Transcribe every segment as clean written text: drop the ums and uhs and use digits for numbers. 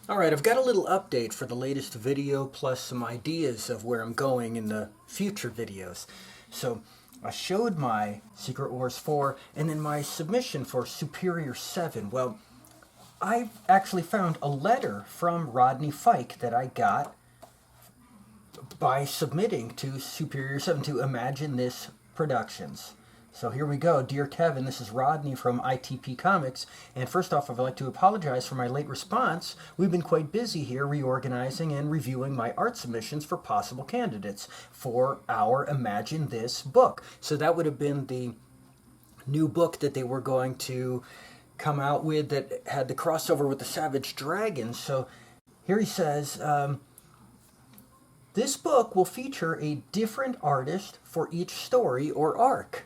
Alright, I've got a little update for the latest video plus some ideas of where I'm going in the future videos. So, I showed my Secret Wars 4 and then my submission for Superior 7. Well, I actually found a letter from Rodney Fike that I got by submitting to Superior 7 to Imagine This Productions. So here we go. Dear Kevin, this is Rodney from ITP Comics. And first off, I'd like to apologize for my late response. We've been quite busy here reorganizing and reviewing my art submissions for possible candidates for our Imagine This book. So that would have been the new book that they were going to come out with that had the crossover with the Savage Dragon. So here he says, this book will feature a different artist for each story or arc.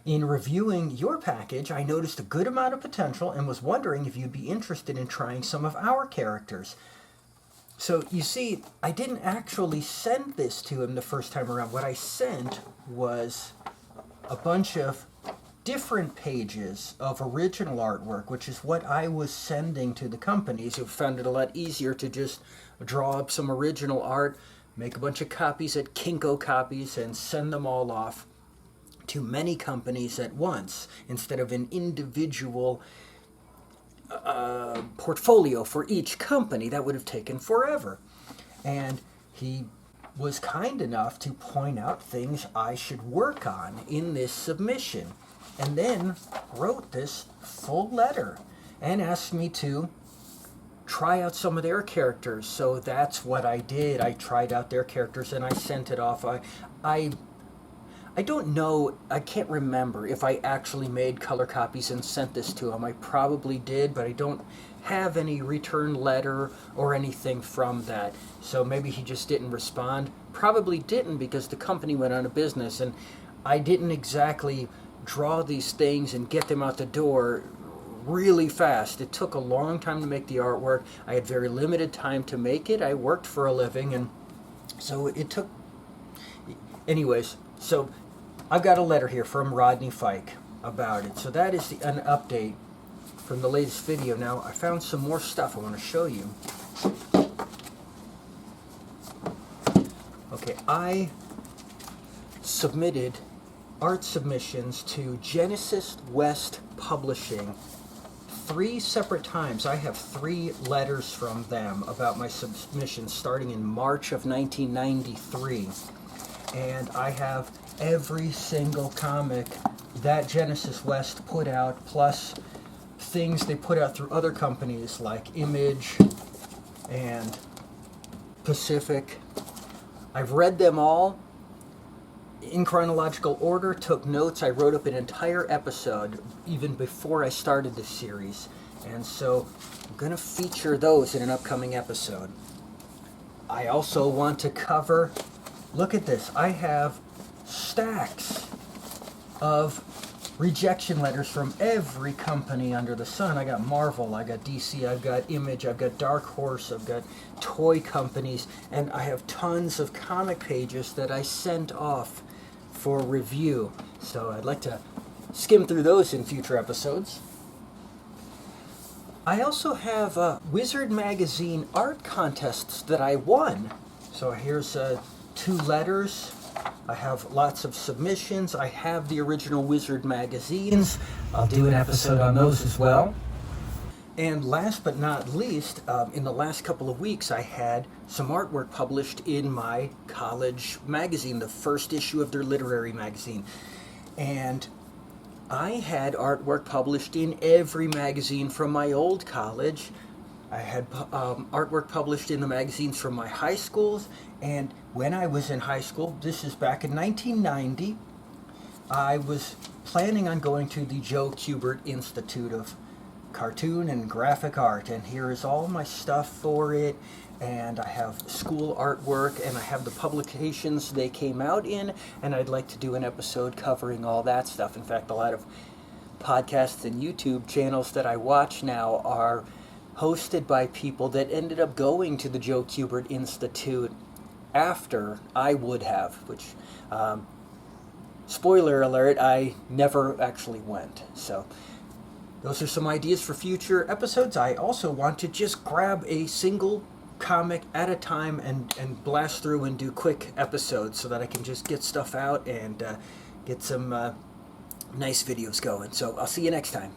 In reviewing your package, I noticed a good amount of potential and was wondering if you'd be interested in trying some of our characters. So you see, I didn't actually send this to him the first time around. What I sent was a bunch of different pages of original artwork, which is what I was sending to the companies who found it a lot easier to just draw up some original art, make a bunch of copies at Kinko Copies, and send them all off to many companies at once instead of an individual portfolio for each company. That would have taken forever. And he was kind enough to point out things I should work on in this submission, and then wrote this full letter and asked me to try out some of their characters. So that's what I did. I tried out their characters and I sent it off. I don't know, I can't remember if I actually made color copies and sent this to him. I probably did, but I don't have any return letter or anything from that. So maybe he just didn't respond. Probably didn't, because the company went out of business and I didn't exactly draw these things and get them out the door really fast. It took a long time to make the artwork. I had very limited time to make it. I worked for a living, and so it took... Anyways, so I've got a letter here from Rodney Fike about it. So that is an update from the latest video. Now, I found some more stuff I want to show you. Okay, I submitted art submissions to Genesis West Publishing 3 separate times. I have 3 letters from them about my submissions starting in March of 1993. And I have every single comic that Genesis West put out, plus things they put out through other companies like Image and Pacific. I've read them all in chronological order, took notes. I wrote up an entire episode even before I started this series, and so I'm going to feature those in an upcoming episode. I also want to cover, look at this, I have stacks of rejection letters from every company under the sun. I got Marvel, I got DC, I've got Image, I've got Dark Horse, I've got toy companies, and I have tons of comic pages that I sent off for review. So I'd like to skim through those in future episodes. I also have Wizard Magazine art contests that I won. So here's 2 letters. I have lots of submissions. I have the original Wizard magazines. I'll do an episode on those as well. And last but not least, in the last couple of weeks, I had some artwork published in my college magazine, the first issue of their literary magazine. And I had artwork published in every magazine from my old college. I had artwork published in the magazines from my high schools, and when I was in high school, this is back in 1990, I was planning on going to the Joe Kubert Institute of Cartoon and Graphic Art, and here is all my stuff for it, and I have school artwork, and I have the publications they came out in, and I'd like to do an episode covering all that stuff. In fact, a lot of podcasts and YouTube channels that I watch now are hosted by people that ended up going to the Joe Kubert Institute after I would have, which, spoiler alert, I never actually went. So those are some ideas for future episodes. I also want to just grab a single comic at a time and blast through and do quick episodes so that I can just get stuff out and get some nice videos going. So I'll see you next time.